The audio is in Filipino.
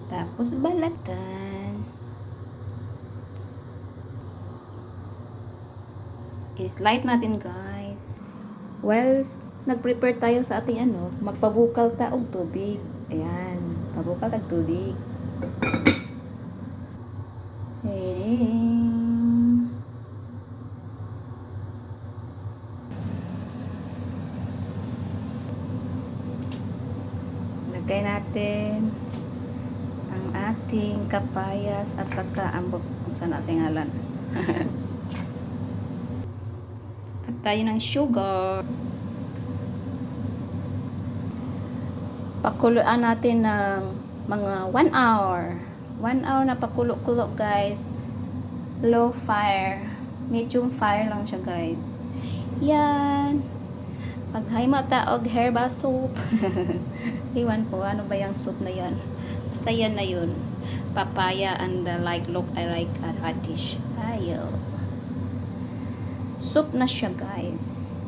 Tapos balatan. I-slice natin, guys. Well, nag-prepare tayo sa ating magpabukal ta og tubig. Ayan, pabukal og tubig. Lagay natin ang ating kapayas at saka ambot sana sa ngalan. At tayo ng sugar. Pakuluan natin ng mga 1 hour. 1 hour na pakulo-kulo, guys. Low fire. Medium fire lang siya, guys. Yan. Paghayma ta og herbal soup. Iwan ko ano ba yung soup na yan. Basta yan na yun. Papaya and look I like a radish. Ayo. Soup na siya, guys.